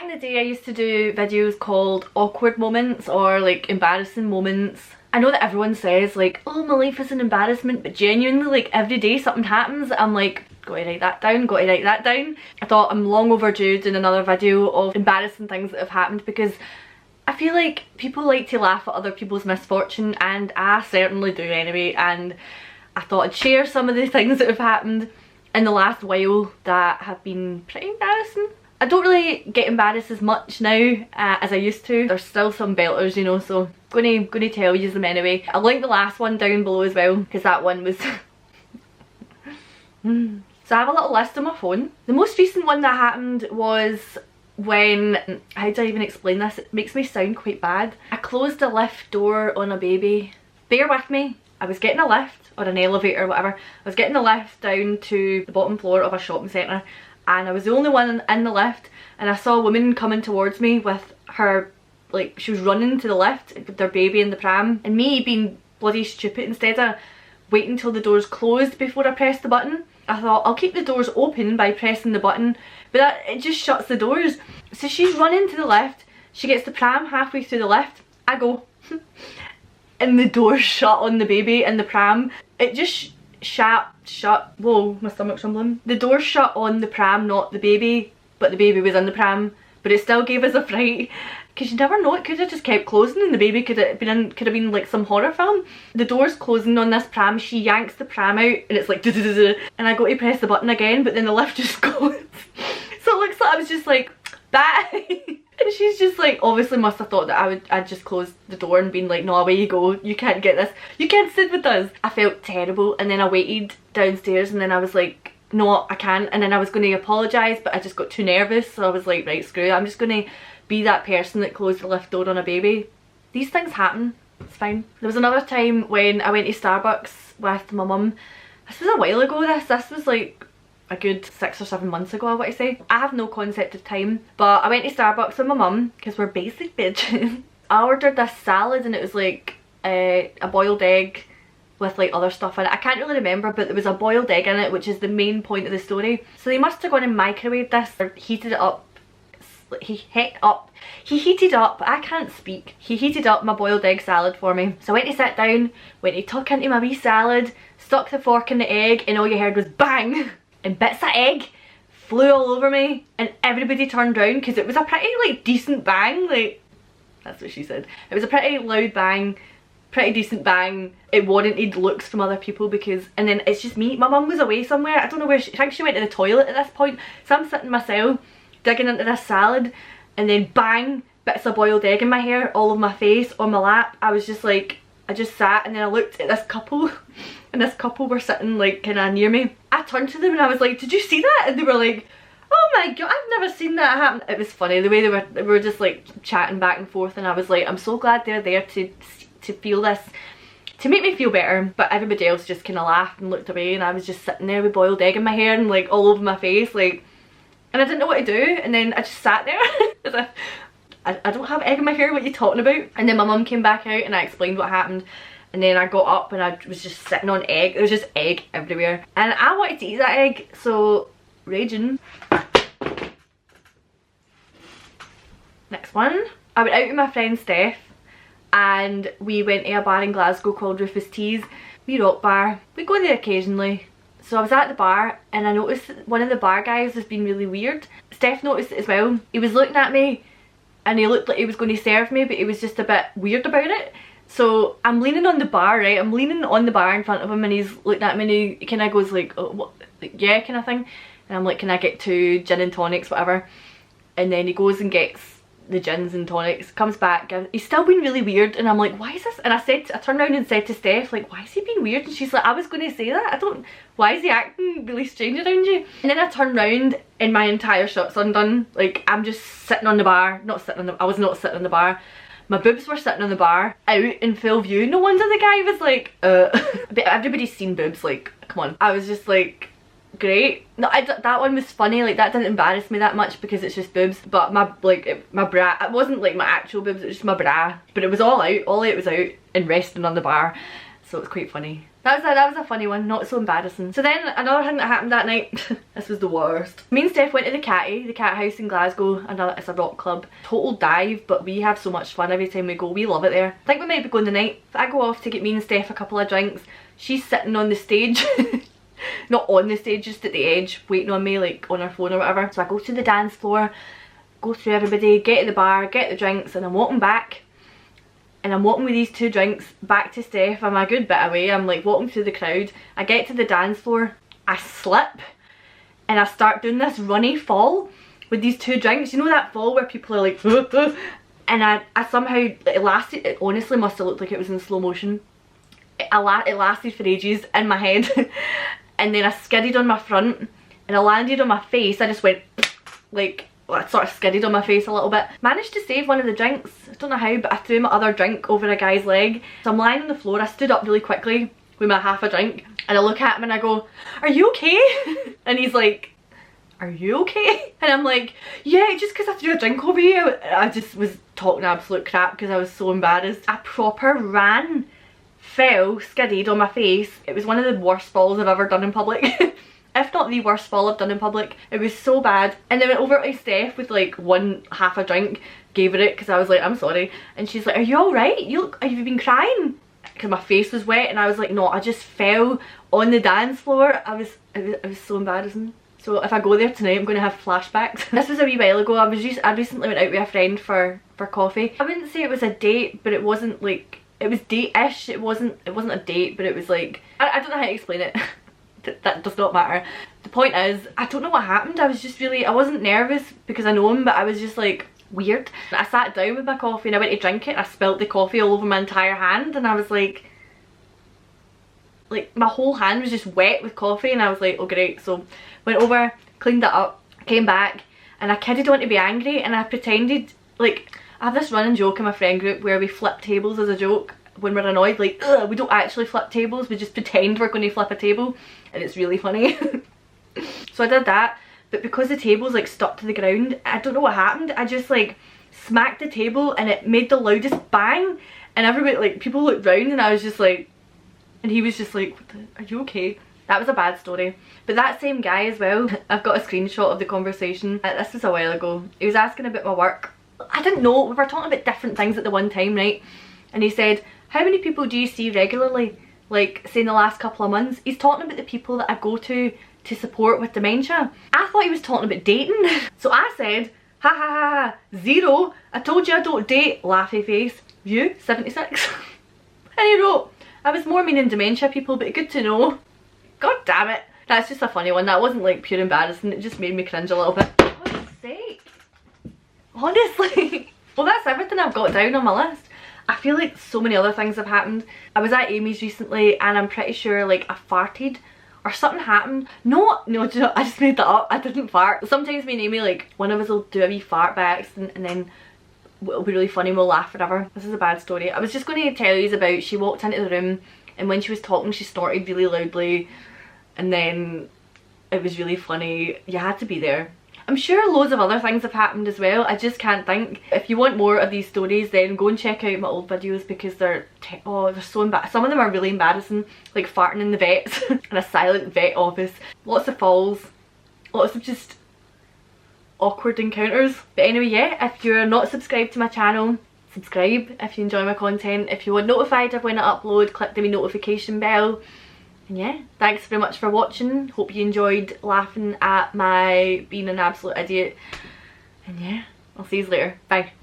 in the day I used to do videos called awkward moments or like embarrassing moments. I know that everyone says like, oh, my life is an embarrassment, but genuinely like every day something happens, I'm like, gotta write that down, gotta write that down. I thought I'm long overdue doing another video of embarrassing things that have happened, because I feel like people like to laugh at other people's misfortune, and I certainly do anyway, and I thought I'd share some of the things that have happened in the last while that have been pretty embarrassing. I don't really get embarrassed as much now as I used to. There's still some belters, you know, so gonna tell you them anyway. I'll link the last one down below as well, because that one was So I have a little list on my phone. The most recent one that happened was when, how do I even explain this? It makes me sound quite bad. I closed the lift door on a baby. Bear with me. I was getting a lift, or an elevator or whatever. I was getting a lift down to the bottom floor of a shopping centre, and I was the only one in the lift, and I saw a woman coming towards me with her, like, she was running to the lift with their baby in the pram, and me being bloody stupid, instead of waiting till the doors closed before I pressed the button, I thought I'll keep the doors open by pressing the button, but it just shuts the doors. So she's running to the lift, she gets the pram halfway through the lift, I go and the door shut on the baby in the pram. It just shut, whoa, my stomach's rumbling. The door shut on the pram, not the baby, but the baby was in the pram, but it still gave us a fright. Because you never know, it could have just kept closing and the baby could have been like some horror film. The door's closing on this pram, she yanks the pram out and it's like and I go to press the button again, but then the lift just goes. So it looks like I was just like, bye. And she's just like, obviously must have thought that I'd just closed the door and been like, no, away you go, you can't get this, you can't sit with us. I felt terrible, and then I waited downstairs and then I was like, no, I can't. And then I was going to apologise, but I just got too nervous, so I was like, right, screw it, I'm just going to be that person that closed the lift door on a baby. These things happen, it's fine. There was another time when I went to Starbucks with my mum. This was a while ago, this was like a good 6 or 7 months ago, I want to say. I have no concept of time, but I went to Starbucks with my mum because we're basic bitches. I ordered this salad and it was like a boiled egg with like other stuff in it. I can't really remember, but there was a boiled egg in it, which is the main point of the story. So they must have gone and microwaved this or heated it up. He heated up, I can't speak. He heated up my boiled egg salad for me. So I went to sit down, went to tuck into my wee salad, stuck the fork in the egg, and all you heard was bang! And bits of egg flew all over me, and everybody turned round because it was a pretty like decent bang, like, that's what she said. It was a pretty loud bang, pretty decent bang. It warranted looks from other people because, and then it's just me. My mum was away somewhere, I don't know where I think she went to the toilet at this point. So I'm sitting myself, digging into this salad, and then bang, bits of boiled egg in my hair, all over my face, on my lap. I was just like, I just sat, and then I looked at this couple and this couple were sitting like kind of near me. I turned to them and I was like, did you see that? And they were like, oh my god, I've never seen that happen. It was funny the way they were just like chatting back and forth, and I was like, I'm so glad they're there to feel this, to make me feel better. But everybody else just kind of laughed and looked away, and I was just sitting there with boiled egg in my hair and like all over my face, like, and I didn't know what to do, and then I just sat there as if I don't have egg in my hair, what are you talking about? And then my mum came back out and I explained what happened, and then I got up and I was just sitting on egg. There was just egg everywhere, and I wanted to eat that egg, so raging. Next one. I went out with my friend Steph and we went to a bar in Glasgow called Rufus Tea's. We rock bar, we go there occasionally. So I was at the bar and I noticed that one of the bar guys was being really weird. Steph noticed it as well. He was looking at me and he looked like he was going to serve me, but he was just a bit weird about it. So I'm leaning on the bar, right? I'm leaning on the bar in front of him and he's looking at me and he kind of goes like, oh, what? Like, yeah, kind of thing. And I'm like, can I get 2 gin and tonics, whatever? And then he goes and gets the gins and tonics, comes back, he's still being really weird, and I'm like, why is this? And I turned around and said to Steph, like, why is he being weird? And she's like, I was going to say that, why is he acting really strange around you? And then I turned round and my entire shot's undone. Like, I'm just sitting on the bar, I was not sitting on the bar. My boobs were sitting on the bar, out in full view. No wonder the guy was like, But everybody's seen boobs, like, come on. I was just like, great. No, that one was funny, like that didn't embarrass me that much because it's just boobs, but my bra, it wasn't like my actual boobs, it was just my bra, but it was all out was out and resting on the bar. So it's quite funny. That was a funny one, not so embarrassing. So then another thing that happened that night, this was the worst. Me and Steph went to the Catty, the Cat House in Glasgow, it's a rock club. Total dive, but we have so much fun every time we go. We love it there. I think we might be going tonight. If I go off to get me and Steph a couple of drinks, she's sitting on the stage. Not on the stage, just at the edge, waiting on me, like on her phone or whatever. So I go to the dance floor, go through everybody, get to the bar, get the drinks, and I'm walking back. And I'm walking with these 2 drinks back to Steph. I'm a good bit away. I'm like walking through the crowd. I get to the dance floor, I slip, and I start doing this runny fall with these 2 drinks. You know that fall where people are like and I somehow, it lasted, it honestly must have looked like it was in slow motion. It lasted for ages in my head. And then I skidded on my front and I landed on my face. I just went like, I sort of skidded on my face a little bit. Managed to save one of the drinks. I don't know how, but I threw my other drink over a guy's leg. So I'm lying on the floor. I stood up really quickly with my half a drink and I look at him and I go, "Are you okay?" And he's like, "Are you okay?" And I'm like, "Yeah, just because I threw a drink over you." I just was talking absolute crap because I was so embarrassed. I proper ran, fell, skidded on my face. It was one of the worst falls I've ever done in public. If not the worst fall I've done in public. It was so bad. And then went over to Steph with like half a drink, gave her it because I was like, "I'm sorry." And she's like, "Are you alright? Have you been crying?" Because my face was wet and I was like, "No, I just fell on the dance floor." It was so embarrassing. So if I go there tonight I'm going to have flashbacks. This was a wee while ago. I recently went out with a friend for coffee. I wouldn't say it was a date, but it wasn't like, it was date-ish. It wasn't a date, but it was like, I don't know how to explain it. That does not matter. The point is, I don't know what happened. I was just really, I wasn't nervous because I know him, but I was just like weird. I sat down with my coffee and I went to drink it and I spilt the coffee all over my entire hand and I was like my whole hand was just wet with coffee and I was like, "Oh great." So went over, cleaned it up, came back and I kidded on to be angry and I pretended, like, I have this running joke in my friend group where we flip tables as a joke when we're annoyed. Like, we don't actually flip tables, we just pretend we're going to flip a table and it's really funny. So I did that, but because the table's like stuck to the ground, I don't know what happened. I just like smacked the table and it made the loudest bang and everybody, like, people looked round and I was just like, and he was just like, "Are you okay?" That was a bad story. But that same guy as well, I've got a screenshot of the conversation. This was a while ago. He was asking about my work. I didn't know, we were talking about different things at the one time, right? And he said, "How many people do you see regularly, like say in the last couple of months?" He's talking about the people that I go to support with dementia. I thought he was talking about dating. So I said, "Ha ha ha ha, 0. I told you I don't date." Laughy face. "You, 76. And he wrote, "I was more meaning dementia people, but good to know." God damn it. That's just a funny one. That wasn't like pure embarrassing. It just made me cringe a little bit. For God's sake. Honestly. Well, that's everything I've got down on my list. I feel like so many other things have happened. I was at Amy's recently and I'm pretty sure like I farted or something happened. No, do you know, I just made that up. I didn't fart. Sometimes me and Amy, like, one of us will do a wee fart by accident and then it'll be really funny and we'll laugh forever. This is a bad story. I was just going to tell you about, she walked into the room and when she was talking she snorted really loudly and then it was really funny. You had to be there. I'm sure loads of other things have happened as well. I just can't think. If you want more of these stories, then go and check out my old videos because they're so embarrassing. Some of them are really embarrassing, like farting in the vets in a silent vet office. Lots of falls, lots of just awkward encounters. But anyway, yeah, if you're not subscribed to my channel, subscribe if you enjoy my content. If you want notified of when I upload, click the wee notification bell. And yeah, thanks very much for watching. Hope you enjoyed laughing at my being an absolute idiot. And yeah, I'll see you later. Bye.